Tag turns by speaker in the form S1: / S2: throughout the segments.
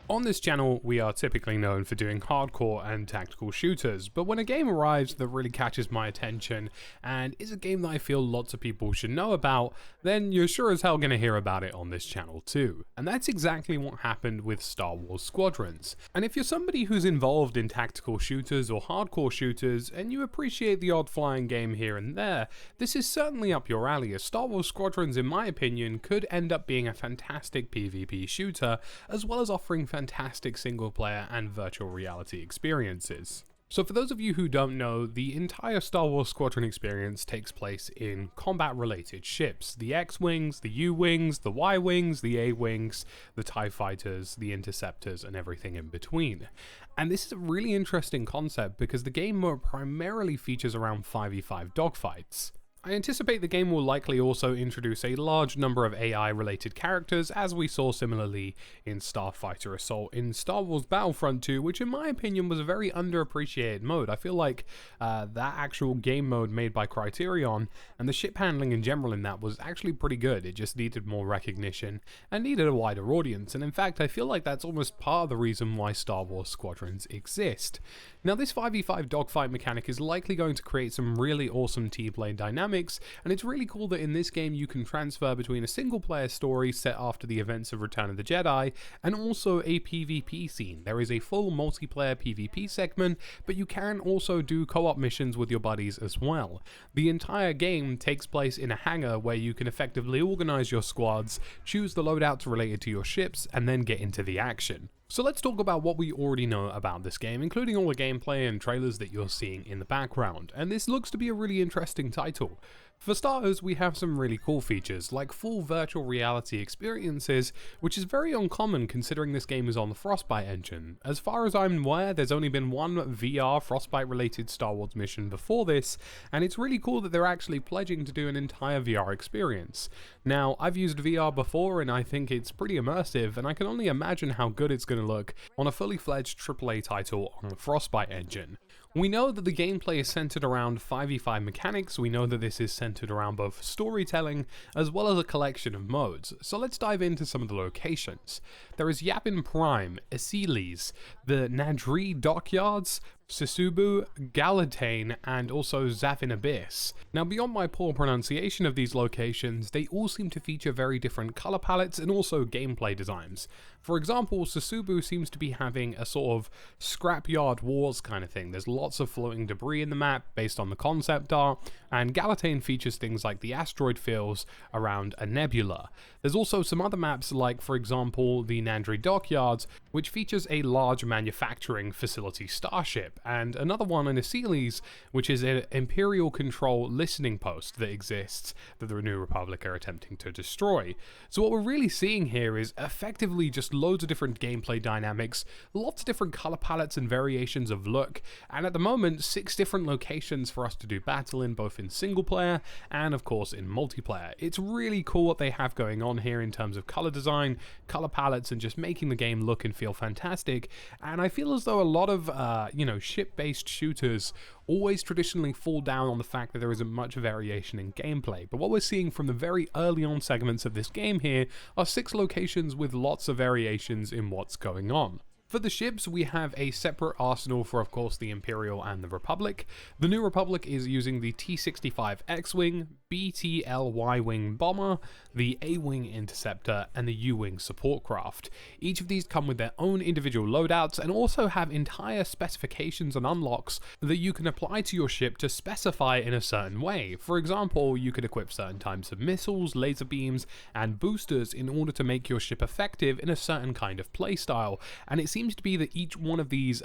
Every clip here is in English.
S1: On this channel, we are typically known for doing hardcore and tactical shooters, but when a game arrives that really catches my attention and is a game that I feel lots of people should know about, then you're sure as hell going to hear about it on this channel too. And that's exactly what happened with Star Wars Squadrons. And if you're somebody who's involved in tactical shooters or hardcore shooters, and you appreciate the odd flying game here and there, this is certainly up your alley, as Star Wars Squadrons, in my opinion, could end up being a fantastic PvP shooter, as well as offering fantastic single player and virtual reality experiences. So for those of you who don't know, the entire Star Wars Squadron experience takes place in combat-related ships. The X-Wings, the U-Wings, the Y-Wings, the A-Wings, the TIE Fighters, the Interceptors, and everything in between. And this is a really interesting concept because the game primarily features around 5v5 dogfights. I anticipate the game will likely also introduce a large number of AI-related characters, as we saw similarly in Starfighter Assault in Star Wars Battlefront 2, which in my opinion was a very underappreciated mode. I feel like that actual game mode made by Criterion and the ship handling in general in that was actually pretty good. It just needed more recognition and needed a wider audience, and in fact I feel like that's almost part of the reason why Star Wars Squadrons exist. Now this 5v5 dogfight mechanic is likely going to create some really awesome team-play dynamics, and it's really cool that in this game you can transfer between a single player story set after the events of Return of the Jedi and also a PvP scene. There is a full multiplayer PvP segment, but you can also do co-op missions with your buddies as well. The entire game takes place in a hangar where you can effectively organize your squads, choose the loadouts related to your ships, and then get into the action. So let's talk about what we already know about this game, including all the gameplay and trailers that you're seeing in the background, and this looks to be a really interesting title. For starters, we have some really cool features, like full virtual reality experiences, which is very uncommon considering this game is on the Frostbite engine. As far as I'm aware, there's only been one VR Frostbite related Star Wars mission before this, and it's really cool that they're actually pledging to do an entire VR experience. Now, I've used VR before and I think it's pretty immersive, and I can only imagine how good it's going to look on a fully fledged AAA title on the Frostbite engine. We know that the gameplay is centered around 5v5 mechanics. We know that this is centered around both storytelling as well as a collection of modes. So let's dive into some of the locations. There is Yavin Prime, Esiles, the Nadri Dockyards, Sisubu, Galatane, and also Zavin Abyss. Now beyond my poor pronunciation of these locations, they all seem to feature very different color palettes and also gameplay designs. For example, Sisubu seems to be having a sort of scrapyard wars kind of thing. There's lots of floating debris in the map based on the concept art, and Galatane features things like the asteroid fields around a nebula. There's also some other maps like, for example, the Nandri Dockyards, which features a large manufacturing facility starship, and another one in Esiles, which is an Imperial Control listening post that exists that the New Republic are attempting to destroy. So what we're really seeing here is effectively just loads of different gameplay dynamics, lots of different color palettes and variations of look, and at the moment 6 different locations for us to do battle in, both in single player and of course in multiplayer. It's really cool what they have going on here in terms of color design, color palettes, and just making the game look and feel fantastic. And I feel as though a lot of ship-based shooters always traditionally fall down on the fact that there isn't much variation in gameplay, but what we're seeing from the very early on segments of this game here are 6 locations with lots of variations in what's going on. For the ships, we have a separate arsenal for, of course, the Imperial and the Republic. The New Republic is using the T-65 X-Wing, BTL Y-Wing bomber, the A-Wing interceptor, and the U-Wing support craft. Each of these come with their own individual loadouts and also have entire specifications and unlocks that you can apply to your ship to specify in a certain way. For example, you could equip certain types of missiles, laser beams, and boosters in order to make your ship effective in a certain kind of playstyle, and it seems to be that each one of these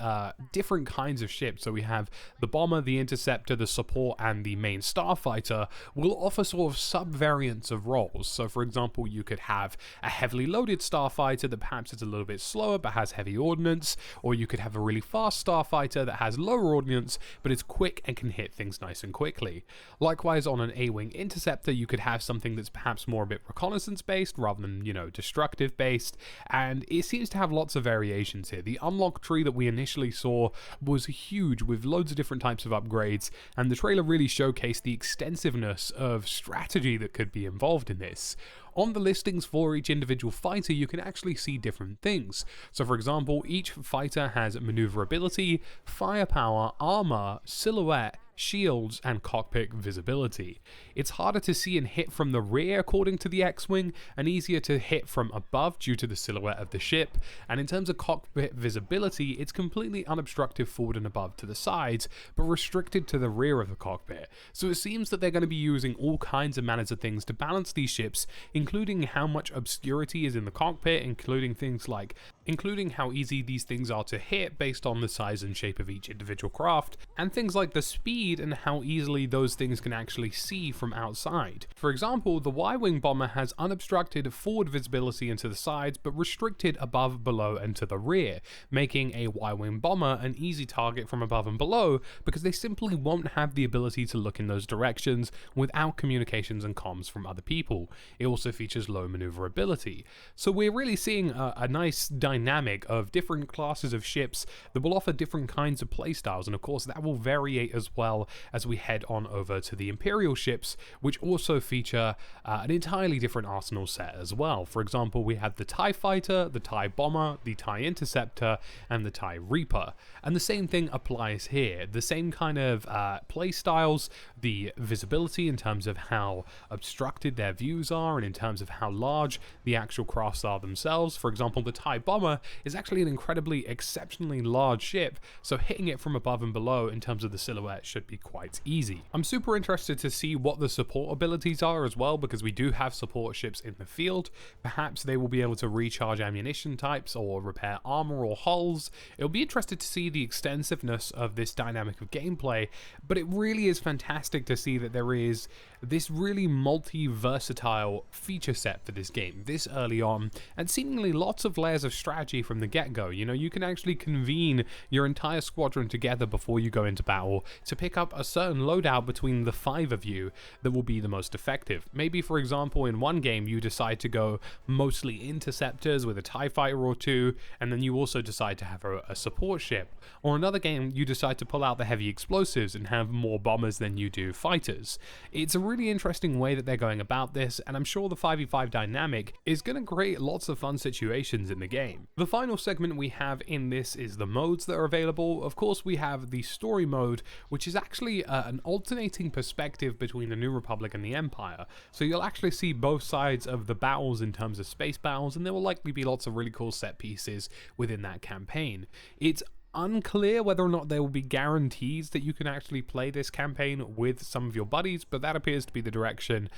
S1: different kinds of ships, so we have the bomber, the interceptor, the support, and the main starfighter, will offer sort of sub-variants of roles. So for example, you could have a heavily loaded starfighter that perhaps is a little bit slower but has heavy ordnance, or you could have a really fast starfighter that has lower ordnance but is quick and can hit things nice and quickly. Likewise, on an A-Wing interceptor, you could have something that's perhaps more a bit reconnaissance based rather than, destructive based, and it seems to have lots of variations options here. The unlock tree that we initially saw was huge, with loads of different types of upgrades, and the trailer really showcased the extensiveness of strategy that could be involved in this. On the listings for each individual fighter, you can actually see different things. So for example, each fighter has maneuverability, firepower, armor, silhouette, shields, and cockpit visibility. It's harder to see and hit from the rear according to the X-Wing, and easier to hit from above due to the silhouette of the ship, and in terms of cockpit visibility, it's completely unobstructed forward and above to the sides, but restricted to the rear of the cockpit. So it seems that they're going to be using all kinds of manners of things to balance these ships, including how much obscurity is in the cockpit, including how easy these things are to hit based on the size and shape of each individual craft, and things like the speed and how easily those things can actually see from outside. For example, the Y-Wing bomber has unobstructed forward visibility into the sides, but restricted above, below, and to the rear, making a Y-Wing bomber an easy target from above and below, because they simply won't have the ability to look in those directions without communications and comms from other people. It also features low maneuverability. So we're really seeing a nice dynamic of different classes of ships that will offer different kinds of playstyles, and of course that will variate as well as we head on over to the Imperial ships, which also feature an entirely different arsenal set as well. For example, we have the TIE Fighter, the TIE Bomber, the TIE Interceptor, and the TIE Reaper. And the same thing applies here. The same kind of play styles, the visibility in terms of how obstructed their views are, and in terms of how large the actual crafts are themselves. For example, the TIE Bomber is actually an incredibly, exceptionally large ship, so hitting it from above and below in terms of the silhouette should be quite easy. I'm super interested to see what the support abilities are as well, because we do have support ships in the field. Perhaps they will be able to recharge ammunition types or repair armor or hulls. It'll be interesting to see the extensiveness of this dynamic of gameplay, but it really is fantastic to see that there is this really multi-versatile feature set for this game this early on, and seemingly lots of layers of strategy from the get-go. You know, you can actually convene your entire squadron together before you go into battle to pick up a certain loadout between the 5 of you that will be the most effective. Maybe, for example, in one game you decide to go mostly interceptors with a TIE fighter or 2, and then you also decide to have a support ship. Or another game you decide to pull out the heavy explosives and have more bombers than you do fighters. It's a really interesting way that they're going about this, and I'm sure the 5v5 dynamic is going to create lots of fun situations in the game. The final segment we have in this is the modes that are available. Of course, we have the story mode, which is actually an alternating perspective between the New Republic and the Empire. So you'll actually see both sides of the battles in terms of space battles, and there will likely be lots of really cool set pieces within that campaign. It's unclear whether or not there will be guarantees that you can actually play this campaign with some of your buddies, but that appears to be the direction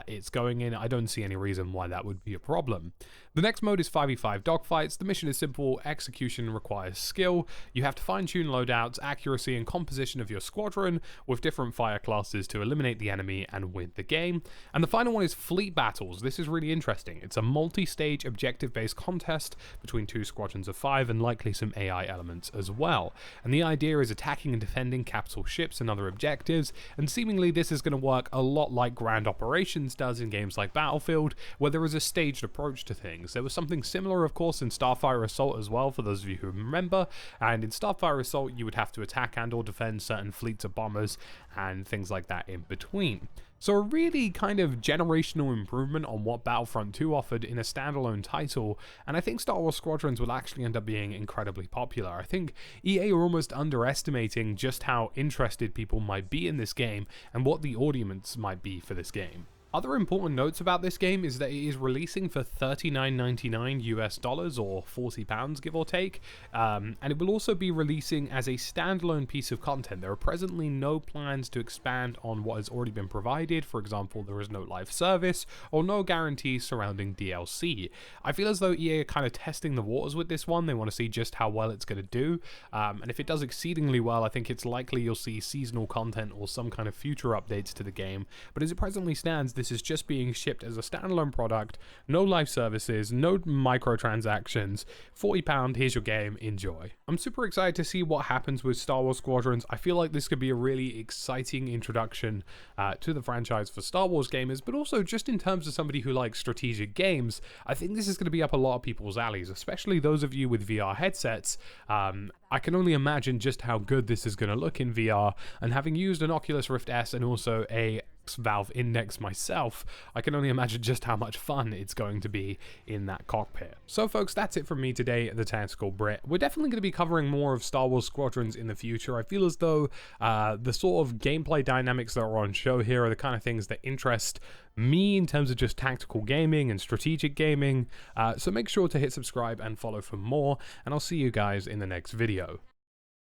S1: it's going in. I don't see any reason why that would be a problem. The next mode is 5v5 dogfights. The mission is simple, execution requires skill. You have to fine-tune loadouts, accuracy, and composition of your squadron with different fire classes to eliminate the enemy and win the game. And the final one is fleet battles. This is really interesting. It's a multi-stage objective-based contest between 2 squadrons of 5 and likely some AI elements as well. And the idea is attacking and defending capital ships and other objectives, and seemingly this is going to work a lot like Grand Operations does in games like Battlefield, where there is a staged approach to things. There was something similar, of course, in Starfire Assault as well, for those of you who remember, and in Starfire Assault you would have to attack and or defend certain fleets of bombers and things like that in between. So a really kind of generational improvement on what Battlefront 2 offered in a standalone title, and I think Star Wars Squadrons will actually end up being incredibly popular. I think EA are almost underestimating just how interested people might be in this game and what the audience might be for this game. Other important notes about this game is that it is releasing for $39.99 US or £40 give or take, and it will also be releasing as a standalone piece of content. There are presently no plans to expand on what has already been provided. For example, there is no live service or no guarantees surrounding DLC. I feel as though EA are kind of testing the waters with this one. They want to see just how well it's going to do, and if it does exceedingly well, I think it's likely you'll see seasonal content or some kind of future updates to the game. But as it presently stands, this is just being shipped as a standalone product, no live services, no microtransactions. £40, here's your game, enjoy. I'm super excited to see what happens with Star Wars Squadrons. I feel like this could be a really exciting introduction to the franchise for Star Wars gamers, but also just in terms of somebody who likes strategic games, I think this is going to be up a lot of people's alleys, especially those of you with VR headsets. I can only imagine just how good this is going to look in VR, and having used an Oculus Rift S and also a Valve Index myself, I can only imagine just how much fun it's going to be in that cockpit. So folks, that's it from me today at the Tactical Brit. We're definitely going to be covering more of Star Wars Squadrons in the future. I feel as though the sort of gameplay dynamics that are on show here are the kind of things that interest me in terms of just tactical gaming and strategic gaming. So make sure to hit subscribe and follow for more, and I'll see you guys in the next video.